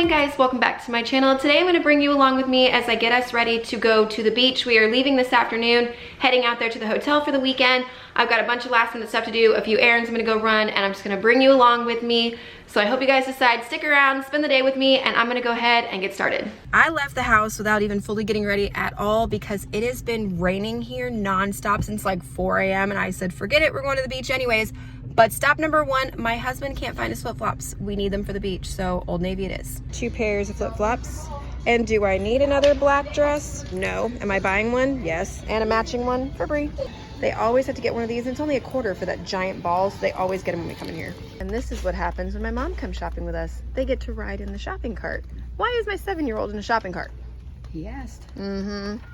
morning guys, welcome back to my channel. Today I'm going to bring you along with me as I get us ready to go to the beach. We are leaving this afternoon, heading out there to the hotel for the weekend. I've got a bunch of last minute stuff to do, a few errands I'm going to go run, and I'm just going to bring you along with me. So I hope you guys decide stick around, spend the day with me, and I'm going to go ahead and get started. I left the house without even fully getting ready at all because it has been raining here nonstop since like 4 a.m. and I said forget it, we're going to the beach anyways. But stop number one, my husband can't find his flip-flops. We need them for the beach, so Old Navy it is. 2 pairs of flip-flops. And do I need another black dress? No. Am I buying one? Yes. And a matching one for Brie. They always have to get one of these, and it's only $1/4 for that giant ball, so they always get them when we come in here. And this is what happens when my mom comes shopping with us. They get to ride in the shopping cart. Why is my 7-year-old in a shopping cart? He asked.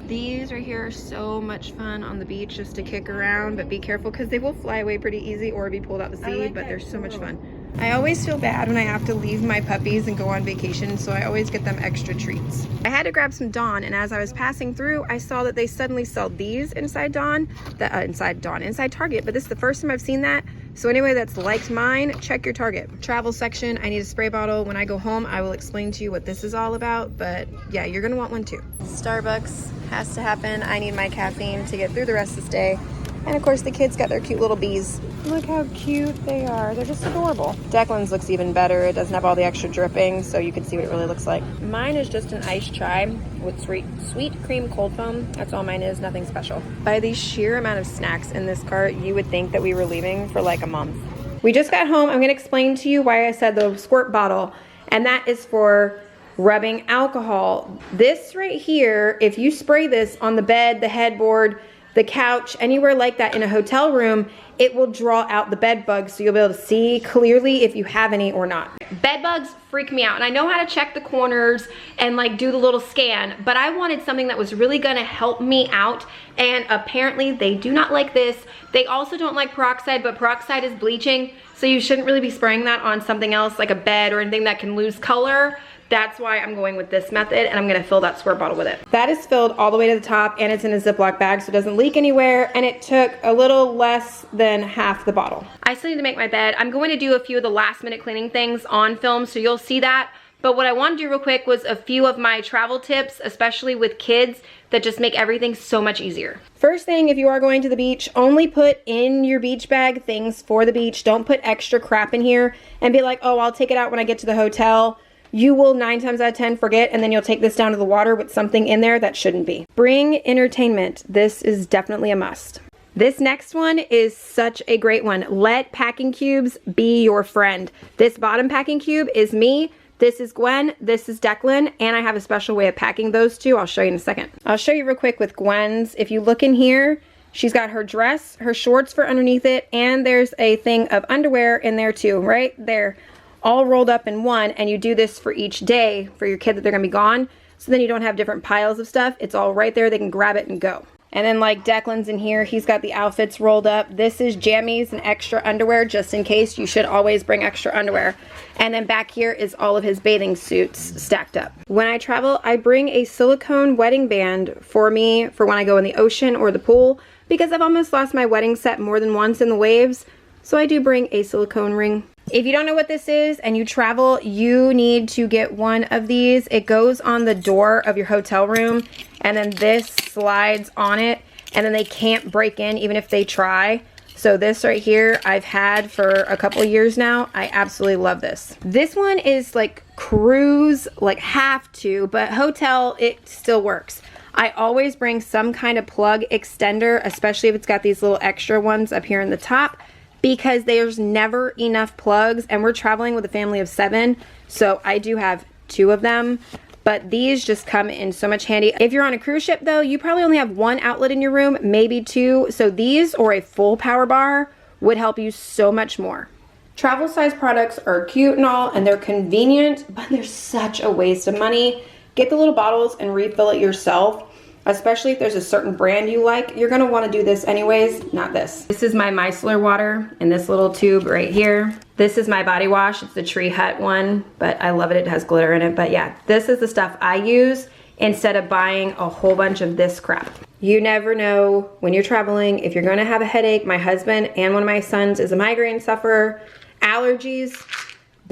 These right here are so much fun on the beach just to kick around, but be careful because they will fly away pretty easy or be pulled out to sea, but they're so much fun. I always feel bad when I have to leave my puppies and go on vacation, so I always get them extra treats. I had to grab some Dawn, and as I was passing through, I saw that they suddenly sell these inside inside Target, but this is the first time I've seen that. So anyway, that's liked mine, check your Target. Travel section, I need a spray bottle. When I go home, I will explain to you what this is all about, but yeah, you're gonna want one too. Starbucks has to happen. I need my caffeine to get through the rest of this day. And of course the kids got their cute little bees. Look how cute they are. They're just adorable. Declan's looks even better. It doesn't have all the extra dripping, so you can see what it really looks like. Mine is just an iced chai with sweet cream cold foam. That's all mine is, nothing special. By the sheer amount of snacks in this cart, you would think that we were leaving for like a month. We just got home. I'm gonna explain to you why I said the squirt bottle, and that is for rubbing alcohol. This right here, if you spray this on the bed, the headboard, the couch, anywhere like that in a hotel room, it will draw out the bed bugs, so you'll be able to see clearly if you have any or not. Bed bugs freak me out, and I know how to check the corners and like do the little scan, but I wanted something that was really gonna help me out, and apparently they do not like this. They also don't like peroxide, but peroxide is bleaching, so you shouldn't really be spraying that on something else like a bed or anything that can lose color. That's why I'm going with this method, and I'm gonna fill that squirt bottle with it. That is filled all the way to the top, and it's in a Ziploc bag so it doesn't leak anywhere, and it took a little less than half the bottle. I still need to make my bed. I'm going to do a few of the last minute cleaning things on film, so you'll see that. But what I want to do real quick was a few of my travel tips, especially with kids, that just make everything so much easier. First thing, if you are going to the beach, only put in your beach bag things for the beach. Don't put extra crap in here and be like, oh, I'll take it out when I get to the hotel. You will 9 times out of 10 forget, and then you'll take this down to the water with something in there that shouldn't be. Bring entertainment. This is definitely a must. This next one is such a great one. Let packing cubes be your friend. This bottom packing cube is me. This is Gwen, this is Declan, and I have a special way of packing those two. I'll show you in a second. I'll show you real quick with Gwen's. If you look in here, she's got her dress, her shorts for underneath it, and there's a thing of underwear in there too, right there. All rolled up in one, and you do this for each day for your kid that they're gonna be gone, so then you don't have different piles of stuff. It's all right there, they can grab it and go. And then like Declan's in here, he's got the outfits rolled up. This is jammies and extra underwear just in case. You should always bring extra underwear. And then back here is all of his bathing suits stacked up. When I travel, I bring a silicone wedding band for me for when I go in the ocean or the pool, because I've almost lost my wedding set more than once in the waves, so I do bring a silicone ring. If you don't know what this is and you travel, you need to get one of these. It goes on the door of your hotel room, and then this slides on it, and then they can't break in even if they try. So this right here I've had for a couple of years now. I absolutely love this. This one is like cruise, like have to, but hotel, it still works. I always bring some kind of plug extender, especially if it's got these little extra ones up here in the top, because there's never enough plugs, and we're traveling with a family of 7, so I do have 2 of them, but these just come in so much handy. If you're on a cruise ship though, you probably only have 1 outlet in your room, maybe 2, so these or a full power bar would help you so much more. Travel size products are cute and all, and they're convenient, but they're such a waste of money. Get the little bottles and refill it yourself. Especially if there's a certain brand you like, you're gonna wanna do this anyways, not this. This is my micellar water in this little tube right here. This is my body wash, it's the Tree Hut one, but I love it, it has glitter in it. But yeah, this is the stuff I use instead of buying a whole bunch of this crap. You never know when you're traveling if you're gonna have a headache. My husband and one of my sons is a migraine sufferer. Allergies,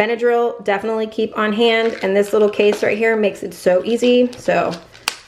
Benadryl, definitely keep on hand, and this little case right here makes it so easy. So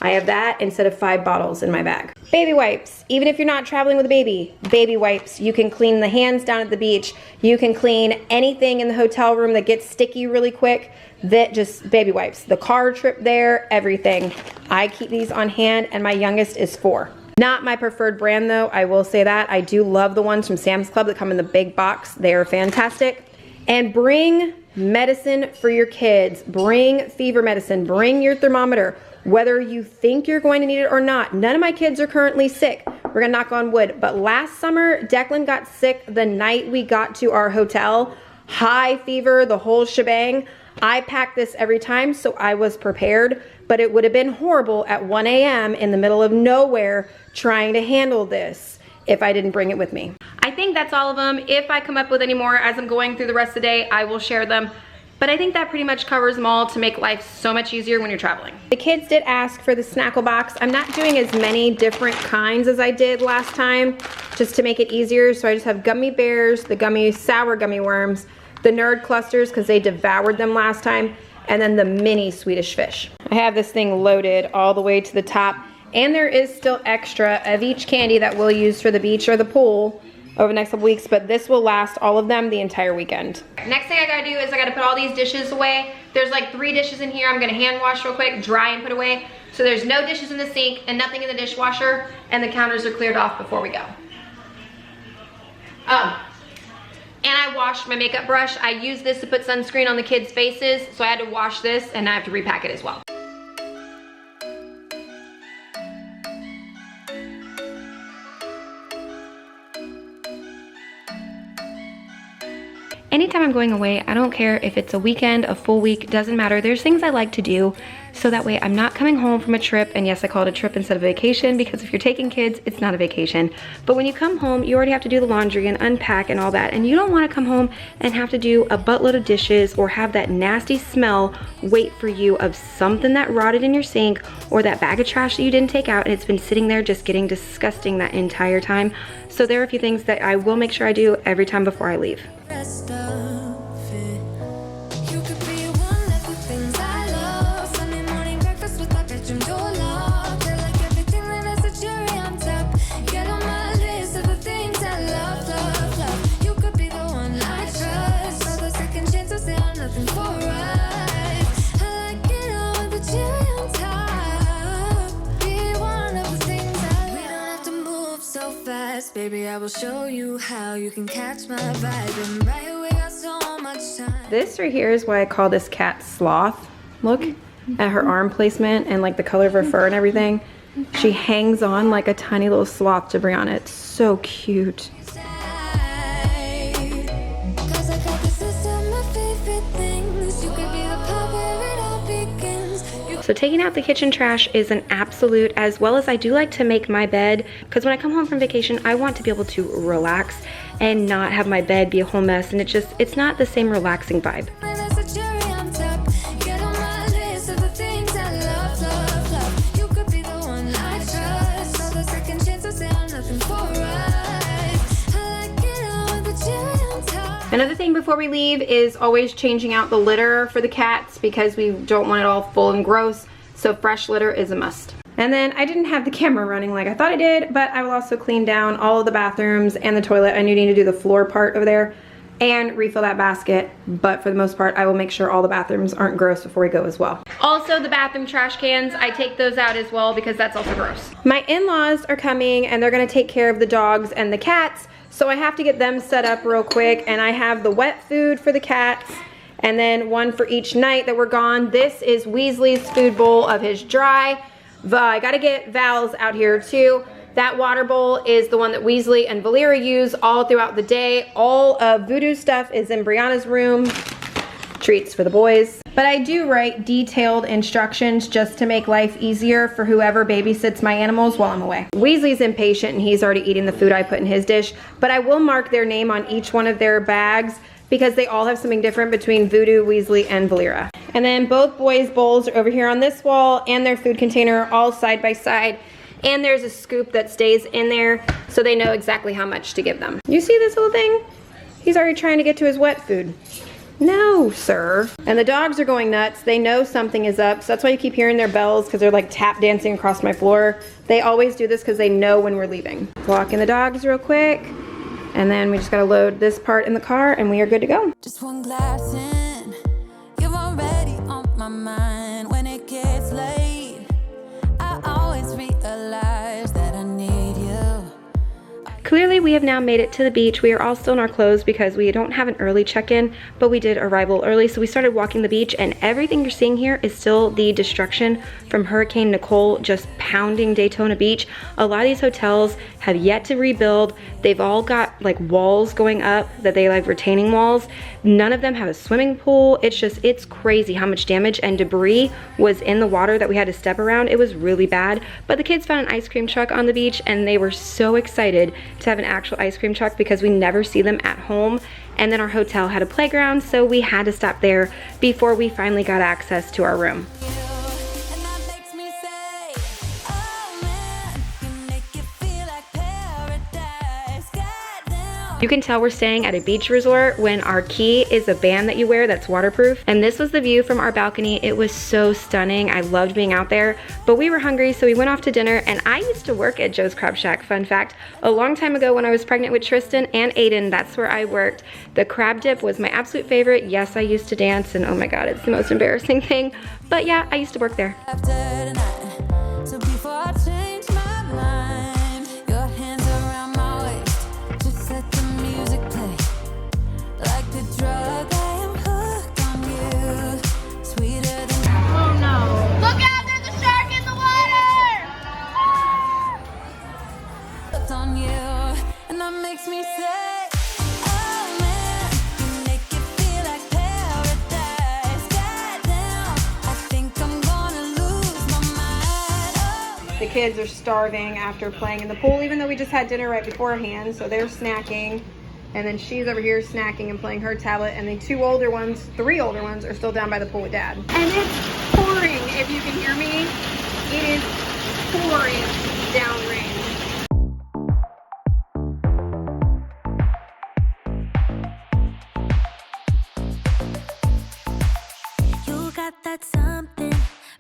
I have that instead of 5 bottles in my bag. Baby wipes, even if you're not traveling with a baby wipes. You can clean the hands down at the beach. You can clean anything in the hotel room that gets sticky really quick. That just baby wipes. The car trip there, everything. I keep these on hand, and my youngest is 4. Not my preferred brand though, I will say that. I do love the ones from Sam's Club that come in the big box. They are fantastic. And bring medicine for your kids. Bring fever medicine, bring your thermometer. Whether you think you're going to need it or not. None of my kids are currently sick. We're gonna knock on wood. But last summer, Declan got sick the night we got to our hotel. High fever, the whole shebang. I pack this every time, so I was prepared, but it would have been horrible at 1 a.m. in the middle of nowhere trying to handle this if I didn't bring it with me. I think that's all of them. If I come up with any more as I'm going through the rest of the day, I will share them. But I think that pretty much covers them all to make life so much easier when you're traveling. The kids did ask for the snackle box. I'm not doing as many different kinds as I did last time, just to make it easier. So I just have gummy bears, the sour gummy worms, the nerd clusters because they devoured them last time, and then the mini Swedish fish. I have this thing loaded all the way to the top, and there is still extra of each candy that we'll use for the beach or the pool over the next couple weeks, but this will last all of them the entire weekend. Next thing I gotta do is I gotta put all these dishes away. There's like 3 dishes in here I'm gonna hand wash real quick, dry and put away. So there's no dishes in the sink and nothing in the dishwasher, and the counters are cleared off before we go. And I washed my makeup brush. I used this to put sunscreen on the kids' faces, so I had to wash this and I have to repack it as well. Anytime I'm going away, I don't care if it's a weekend, a full week, doesn't matter. There's things I like to do so that way I'm not coming home from a trip, and yes, I call it a trip instead of a vacation because if you're taking kids, it's not a vacation. But when you come home, you already have to do the laundry and unpack and all that, and you don't want to come home and have to do a buttload of dishes or have that nasty smell wait for you of something that rotted in your sink or that bag of trash that you didn't take out and it's been sitting there just getting disgusting that entire time. So there are a few things that I will make sure I do every time before I leave. Baby, I will show you how you can catch my vibe, and right away got so much time. This right here is why I call this cat Sloth. Look at her arm placement and like the color of her fur and everything. She hangs on like a tiny little sloth to Brianna. It's so cute. So taking out the kitchen trash is an absolute, as well as I do like to make my bed, because when I come home from vacation, I want to be able to relax and not have my bed be a whole mess, and it's not the same relaxing vibe. Another thing before we leave is always changing out the litter for the cats because we don't want it all full and gross, so fresh litter is a must. And then I didn't have the camera running like I thought I did, but I will also clean down all of the bathrooms and the toilet. I need to do the floor part over there and refill that basket, but for the most part I will make sure all the bathrooms aren't gross before we go as well. Also the bathroom trash cans, I take those out as well because that's also gross. My in-laws are coming and they're gonna take care of the dogs and the cats, so I have to get them set up real quick, and I have the wet food for the cats and then one for each night that we're gone. This is Weasley's food bowl of his dry. I gotta get Val's out here too. That water bowl is the one that Weasley and Valera use all throughout the day. All of Voodoo's stuff is in Brianna's room. Treats for the boys. But I do write detailed instructions just to make life easier for whoever babysits my animals while I'm away. Weasley's impatient and he's already eating the food I put in his dish, but I will mark their name on each one of their bags because they all have something different between Voodoo, Weasley, and Valera. And then both boys' bowls are over here on this wall and their food container all side by side. And there's a scoop that stays in there so they know exactly how much to give them. You see this little thing? He's already trying to get to his wet food. No, sir. And the dogs are going nuts. They know something is up, so that's why you keep hearing their bells, because they're like tap dancing across my floor. They always do this because they know when we're leaving. Walk in the dogs real quick, and then we just gotta load this part in the car and we are good to go. Just one glass in, you're already on my mind. When it gets late, I always realize that I need you. Clearly we have now made it to the beach. We are all still in our clothes because we don't have an early check-in, but we did arrive a little early, so we started walking the beach, and everything you're seeing here is still the destruction from Hurricane Nicole just pounding Daytona Beach. A lot of these hotels have yet to rebuild. They've all got like walls going up that they like retaining walls. None of them have a swimming pool. It's crazy how much damage and debris was in the water that we had to step around. It was really bad, but the kids found an ice cream truck on the beach and they were so excited to have an actual ice cream truck because we never see them at home. And then our hotel had a playground, so we had to stop there before we finally got access to our room. You can tell we're staying at a beach resort when our key is a band that you wear that's waterproof. And this was the view from our balcony. It was so stunning. I loved being out there, but we were hungry, so we went off to dinner. And I used to work at Joe's Crab Shack, fun fact. A long time ago when I was pregnant with Tristan and Aiden, that's where I worked. The crab dip was my absolute favorite. Yes, I used to dance, and oh my God, it's the most embarrassing thing. But yeah, I used to work there. So before I change my mind, your hands around my waist, just let the music play. Like the drug, I am hooked on you. Sweeter than Oh no. Look out, there's a shark in the water! hooked on you. And that makes me say, oh man, you make it feel like paradise. Goddamn, I think I'm gonna lose my mind. Oh. The kids are starving after playing in the pool, even though we just had dinner right beforehand, so they're snacking. And then she's over here snacking and playing her tablet, and the three older ones are still down by the pool with Dad. And it's pouring, if you can hear me. It is pouring down rain. You got that something,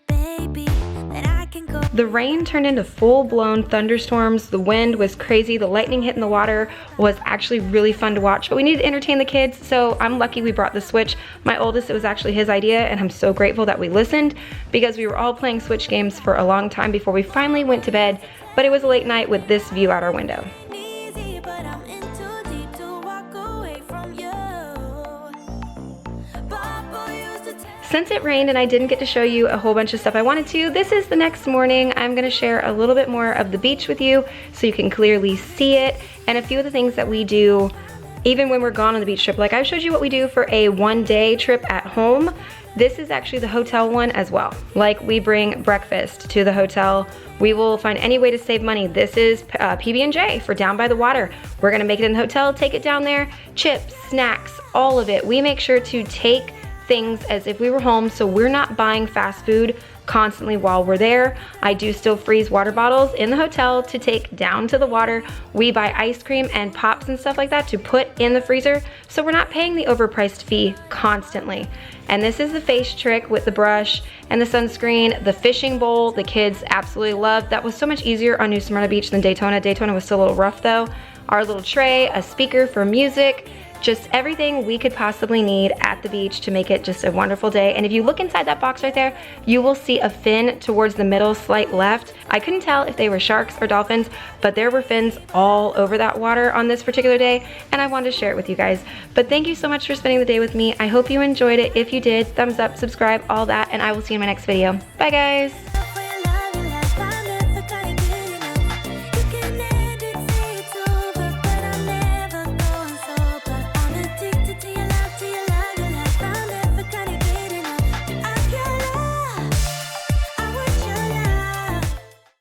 baby, that I can go. The rain turned into full-blown thunderstorms. The wind was crazy. The lightning hitting the water was actually really fun to watch, but we needed to entertain the kids, so I'm lucky we brought the Switch. My oldest, it was actually his idea, and I'm so grateful that we listened because we were all playing Switch games for a long time before we finally went to bed, but it was a late night with this view out our window. Easy, but I'm in too deep to walk away from you. Papa used to tell Since it rained and I didn't get to show you a whole bunch of stuff I wanted to, this is the next morning. I'm gonna share a little bit more of the beach with you so you can clearly see it, and a few of the things that we do even when we're gone on the beach trip. Like I showed you what we do for a one-day trip at home. This is actually the hotel one as well. Like we bring breakfast to the hotel. We will find any way to save money. This is PB&J for down by the water. We're gonna make it in the hotel, take it down there, chips, snacks, all of it. We make sure to take things as if we were home, so we're not buying fast food constantly while we're there. I do still freeze water bottles in the hotel to take down to the water. We buy ice cream and pops and stuff like that to put in the freezer, so we're not paying the overpriced fee constantly. And this is the face trick with the brush and the sunscreen. The fishing bowl, the kids absolutely loved. That was so much easier on New Smyrna Beach than Daytona. Daytona was still a little rough though. Our little tray, a speaker for music, just everything we could possibly need at the beach to make it just a wonderful day. And if you look inside that box right there, you will see a fin towards the middle, slight left. I couldn't tell if they were sharks or dolphins, but there were fins all over that water on this particular day, and I wanted to share it with you guys. But thank you so much for spending the day with me. I hope you enjoyed it. If you did, thumbs up, subscribe, all that, and I will see you in my next video. Bye guys.